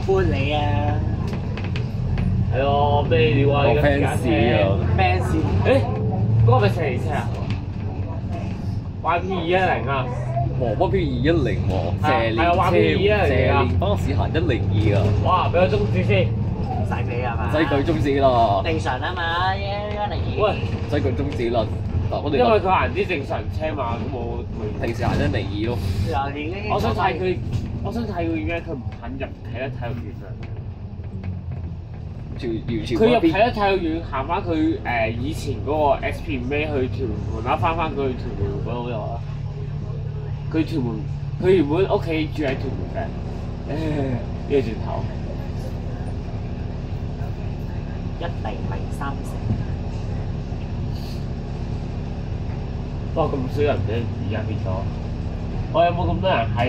搬你啊！係咯，咩料啊？個 fans 啊咩事？誒，嗰個咪4車啊？YP210啊？和 YP210喎，謝係啊連，YP210謝連當時行102啊，哇！俾個中指先。唔使俾係嘛？唔使舉中指啦，正常啊嘛，102。喂，唔使舉中指啦。嗱，我因為哋佢行啲正常車嘛，咁我平時行102咯。我想睇佢，我想睇佢點解佢唔肯入啟德體育園啊？完全佢入嗰邊啟德體育園行翻佢以前嗰個 SP5A 去屯門啦，翻佢去屯門嗰度啊！佢屯門，佢原本屋企住喺屯門嘅，呢個轉頭。10030。哇！咁少人嘅而家變咗，我有冇咁多人喺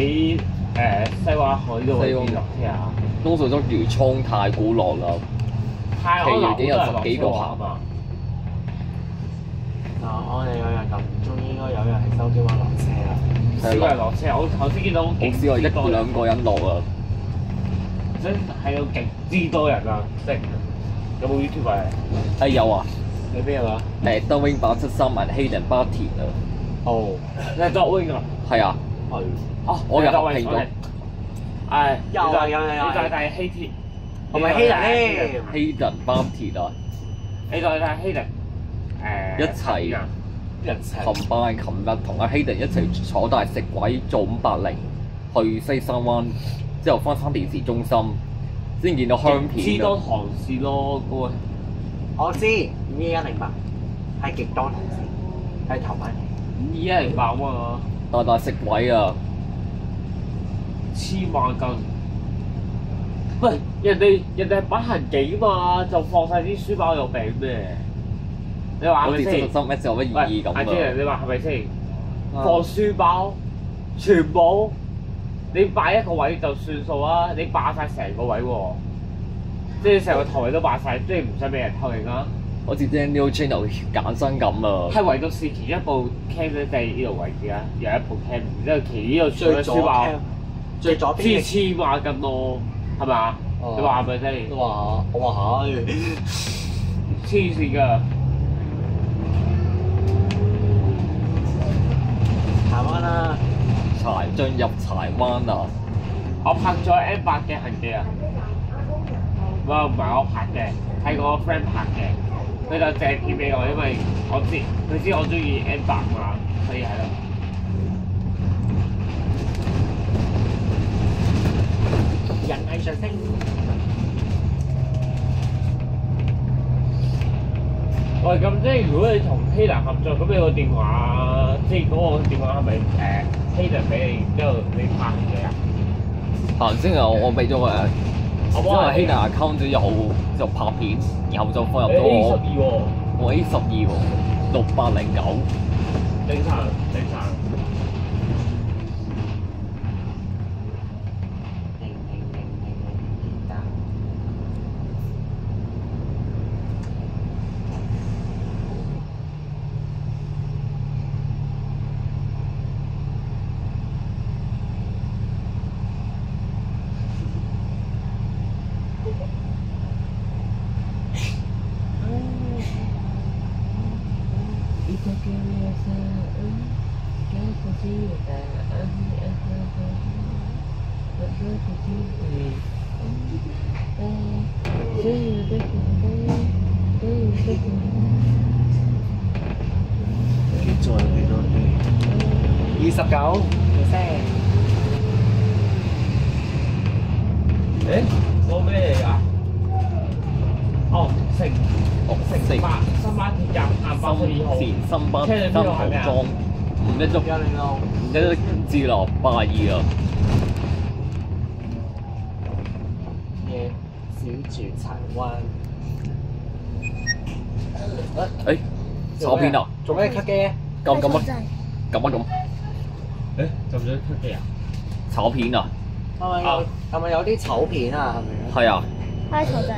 西灣河呢度位置落車啊？多數都魚涌太古樂啦，太安樓好多人落10幾個車行啊嘛。我哋有人咁唔中，應該有人喺筲箕灣落車啊！少人落車，我頭先見到好少係1、2個人落啊。真係有極之多人啊！即係有冇 YouTube 啊？有啊，你邊啊？德榮873埋 Hayden Barty 啊，哦，你係作 wing 啊？係啊，係。哦，我有作興 wing，到有你再睇希鐵，係咪希人咧？希頓班鐵啊，你再睇希特一齊人情。combine 琴日同阿希頓一齊坐大食位做580去西山灣，之後翻返電視中心，先見到香片黐多唐氏咯，嗰個我知5108係極多同事，係頭晚。 5108啊嘛，大食位啊！黐孖筋。喂，人哋係品行幾嘛，就放晒啲書包入餅咩？你話係好似真咪先？心一有乜意義咁阿姐，啊！你話係咪先？放書包，全部你擺一個位就算數啊！你霸晒成個位喎，即係成個台位都霸晒，即係唔使俾人偷影啊！好似 Daniel Channel 揀身咁啊！係唯獨是其一部 cam 咧，就係呢度位置啊，有一部 cam，然之後其呢度最左書包 cam，最左邊黐孖筋咯，係咪啊？你話係咪先？我話係。黐線㗎！台灣啦，進入柴灣啊！我拍咗 M8嘅痕跡啊！唔係我拍嘅，係個 friend 拍嘅。佢就借片俾我，因為佢知我中意 M8嘛，所以係咯。人藝術星。喂，咁即係如果你同希蘭合作，咁你個電話，即係嗰個電話係咪希蘭俾你，然之後你拍嘅啊？行先啊！我俾咗佢，因為希達 account 有就拍片，然後就放入咗我 A12喎，6809。正常。仲有幾多？29%。誒，嗰咩嚟㗎？哦，城八新巴鐵站啱82號。前新巴新豪裝516至落82啊！夜小住柴灣。誒，炒片啊！做咩 cut 機啊？撳啊！誒，就唔想出機啊？炒片啊！係咪有啲醜片啊？係咪？係啊！開頭就係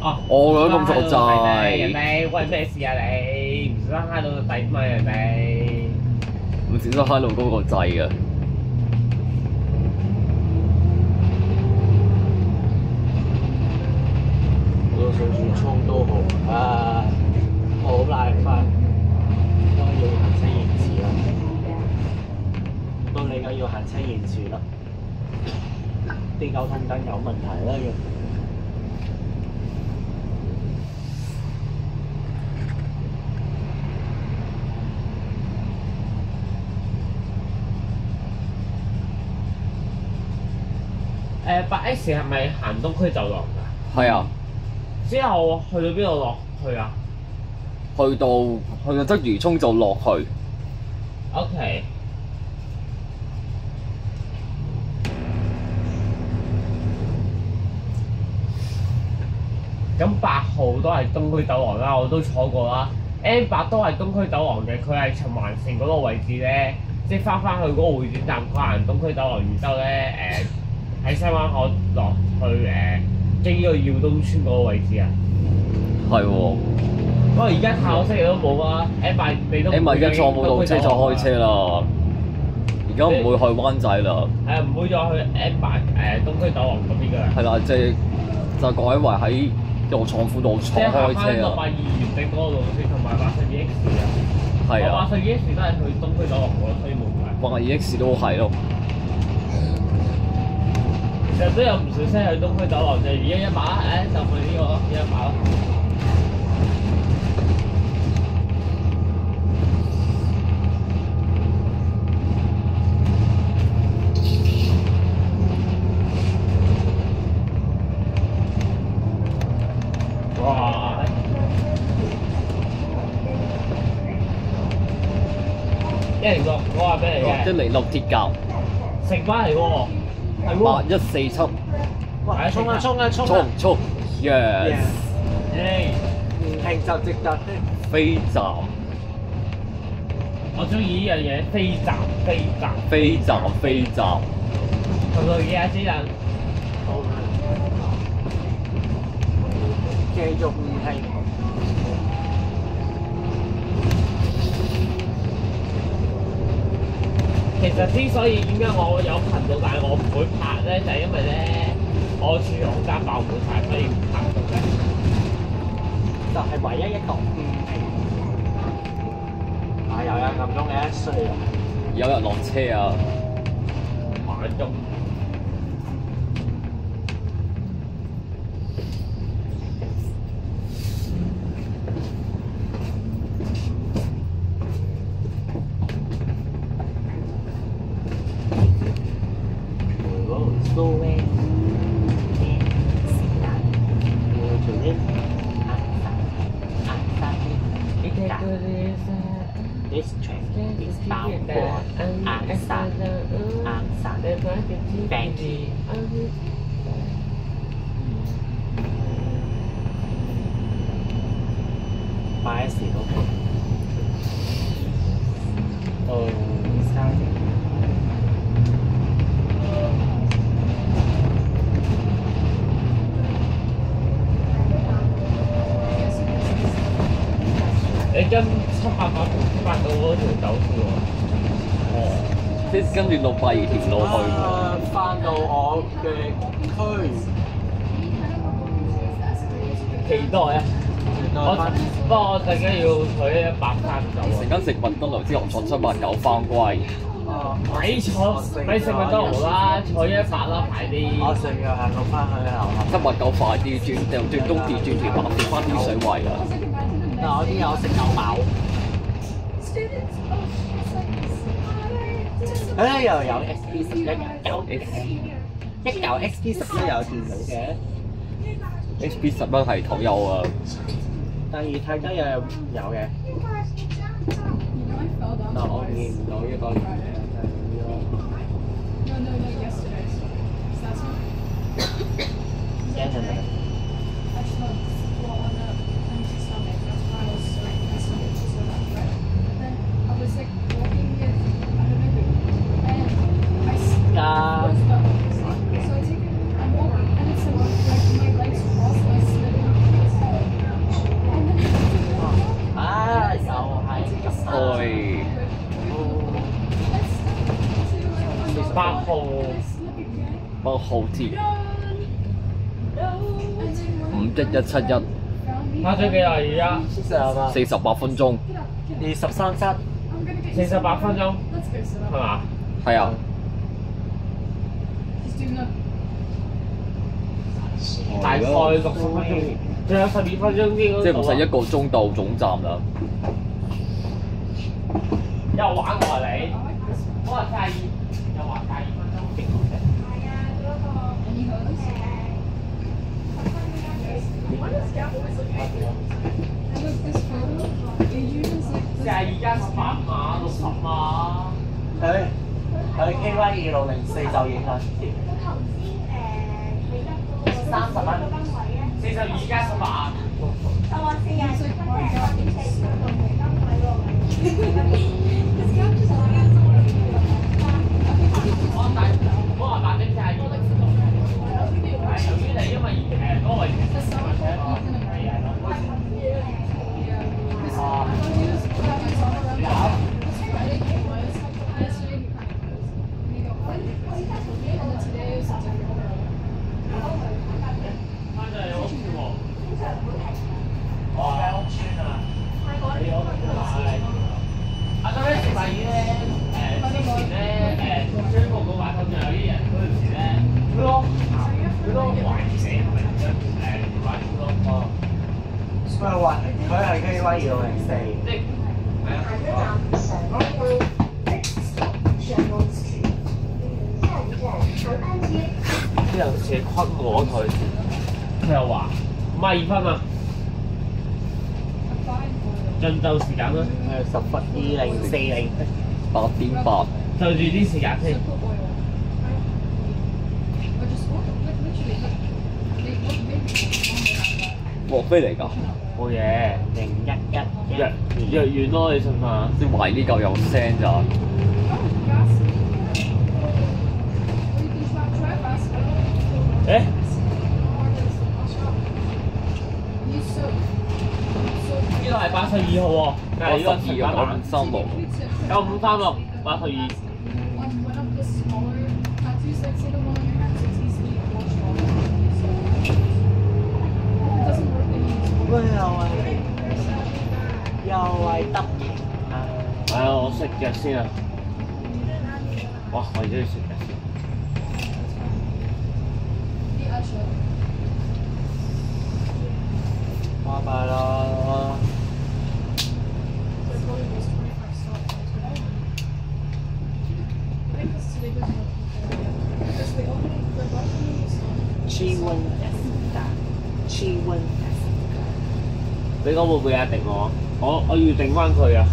哦，我覺得咁錯滯。人哋喂咩事啊你？唔小心揩到個底嘛人哋。唔小心揩到嗰個掣啊！我想住衝都好啊，好賴翻，都要行車延遲啦。到你梗要行車延遲啦，啲交通燈有問題啦要。8X 係咪行東區走廊㗎？係啊！之後去到邊度落去啊？去到鰂魚涌就落去。OK。咁8號都係東區走廊啦，我都坐過啦。M8 都係東區走廊嘅，佢係循環線嗰個位置咧，即係翻去嗰個會展站，佢行東區走廊，然之後咧喺西灣河落去經呢個耀東村嗰個位置啊。係喎。不過而家太可惜都冇啊！M8你都而家坐冇到車就開車啦，而家唔會去灣仔啦。係唔會再去 M8東區走廊嗰邊㗎啦。係啦，即係就改為喺油廠輔道廠開車啊。即係行翻682原定嗰個路線同埋82X 啊。係啊，我話去 EX 都係去東區走廊喎，所以冇計。哇 EX 都係咯，其實都有唔少車去東區走廊嘅，而家一把就去呢個一把咯。哇！106，我話俾你嘅。106鐵甲，成班嚟喎，係喎。8147，哇！衝啊衝啊衝啊！衝 ，yes， 唔停就值得。飛站，我中意呢樣嘢，飛站飛站。飛站飛站，去到幾啊先人？繼續唔停。其實之所以點解我有頻道，但係我唔會拍咧，就係因為咧我住我間爆滿晒，所以唔拍到嘅。就係唯一一個唔停。啊！又有暗中嘅一衰啊！有人落車啊！晚中。This train is bound for Ansan. Thank you. 擺一時都好。你跟788到嗰條走線喎。哦。即係跟住682條路去。翻到我嘅區。期待啊！不過我陣間要取103走啊！陣間食麥當勞之後坐789翻歸。咪食麥當勞啦，坐100啦，快啲！我成日行到翻去樓下。789快啲，轉東鐵轉條白鐵翻啲水位啊！但我啲有食有飽。又有 XP11，有 XP11有電腦嘅。XP11系統有啊。第二睇得有嘅。但我見唔到一個嘢。8號鐵51171，拍咗幾耐而家？48分鐘。23則。48分鐘，係嘛？係啊。大概60分鐘，仲有12分鐘先嗰度。即係唔使1個鐘到總站啦。又玩我啊你！我話42，又話42分鐘。42+18碼60碼。佢 KY2604就影啦。30蚊。42+18。就話40分嘅話點4個同金位喎。我話打緊42。係由於你因為嗰個位嗰個環死係咪玩嗰個？佢係話佢係 K Y 204，即係係啊。啲人寫昆我佢又話唔係2分啊，進就時間啦。10分2040， 8.8，就住啲時間先。莫非嚟㗎？冇嘢0111若完咯，你信嘛？即係懷呢嚿有聲咋？誒？呢個係82號喎，但係呢個82啊，953喎953682。喂，又係得意啊！我食藥先啊！哇，我而家要食藥先。拜拜啦！氣温你講會唔會有定我？我要定翻佢啊！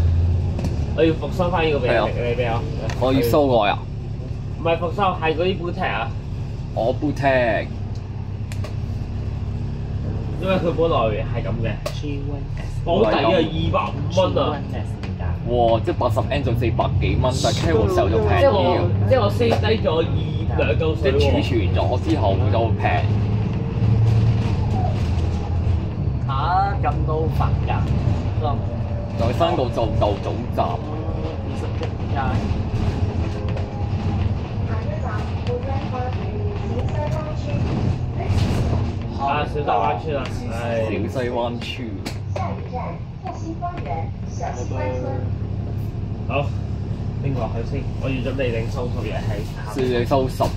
我要復收翻呢個俾你俾我。我要收過啊！唔係復收，係嗰啲 bootleg 啊！我 bootleg，因為佢本來係咁嘅。氣温保底啊，205蚊啊！哇！即係80N 就400幾蚊，但係 Carousel 時候就平啲嘅。即係我 save 低咗2嚿水即係儲存咗之後就平。嚇咁都煩㗎，再生個就夠總站。21街。啊，小大灣村啊，唉，小西灣村。好，拎落去先，我要準備領收拾嘢喺。你收拾啦。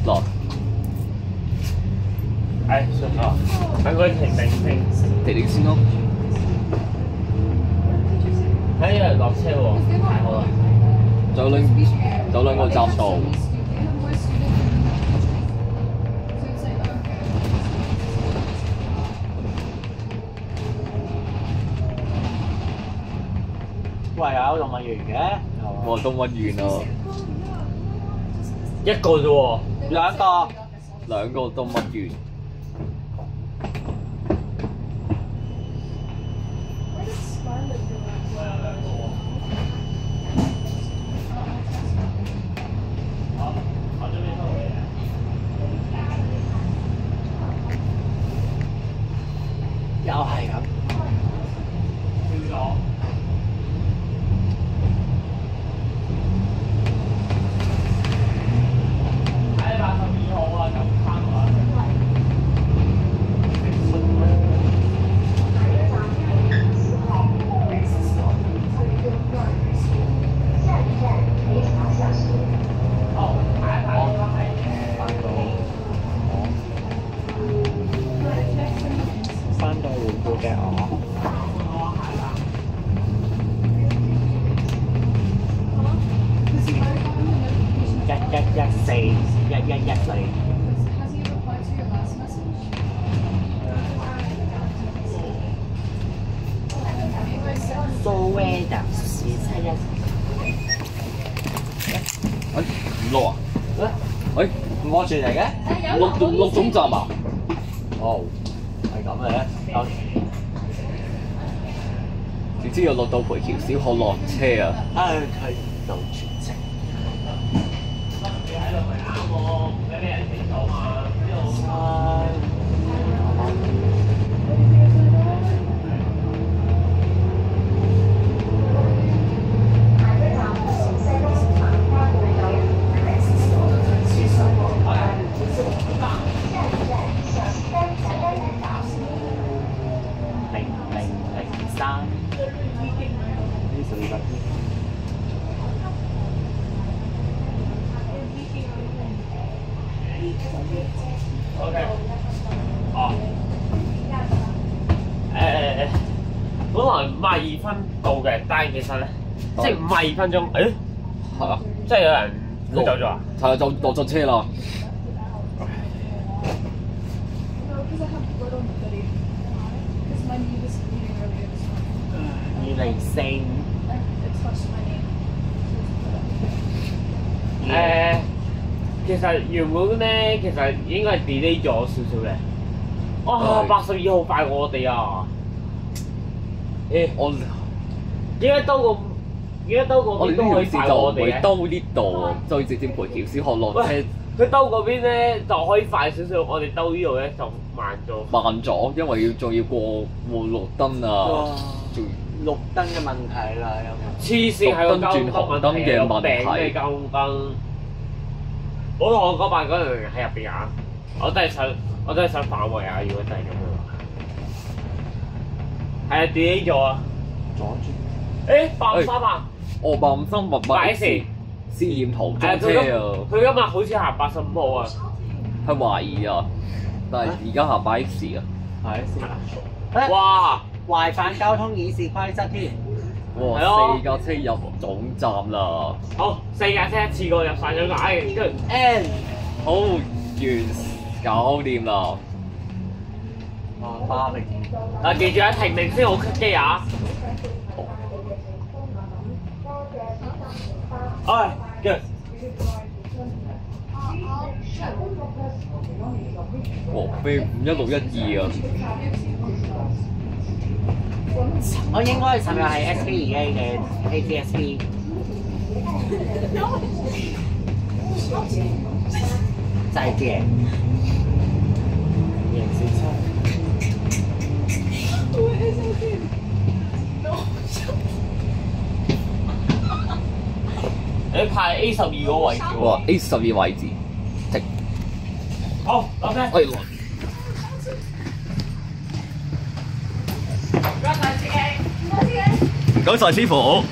算啦，等佢停定先。停定先咯。有人落車喎，太好啦！仲有兩個站度。喂，有動物園嘅？哇！動物園啊，一個啫喎，兩個動物園。又係咁。翻到原本嘅我。11141114。蘇威達271。唔落啊？唔安全嚟嘅？六總站啊？哦，係咁嘅。點知又落到培橋小學落車啊？佢到全程。你喺度咪啱喎，你俾人停到嘛？呢度。0003。呢屬於嗰啲。可能52分到嘅，但係其實咧，即係52分鐘，誒係啊，即係有人佢走咗啊？係啊，就落咗車啦。要離性。其實原本咧，其實應該係 delay 咗少少嘅。哇，82號快過我哋啊！我應該兜個邊都可以快過我哋嘅。兜呢度，就直接陪條小學落車。佢兜嗰邊咧就可以快少少，我哋兜呢度咧就慢咗。慢咗，因為仲要過綠燈啊，仲綠燈嘅問題啦，黐線係個交通紅燈嘅問題。交通燈，我同我嗰班嗰人喺入邊啊！我真係想反圍啊！如果真係咁樣，係啊 delay 咗啊！阻住。誒853啊！我853或8S 試驗途撞車啊！佢今日好似行85號啊！係懷疑啊，但係而家行8S啊！係哇！違反交通議事規則添。哇！4架車入總站啦！好，4架車一次過入晒咗架，跟住 N 好完搞掂啦！巴明。啊，記住啊，停定先好棘機啊！哎，good。哇，飛51612啊！我應該尋日係 SP 嘅 ATSP。再見。你排 A12嗰個位置喎。哇 ！A12位置，直。好，OK。哎，唔該晒師傅。唔該晒師傅。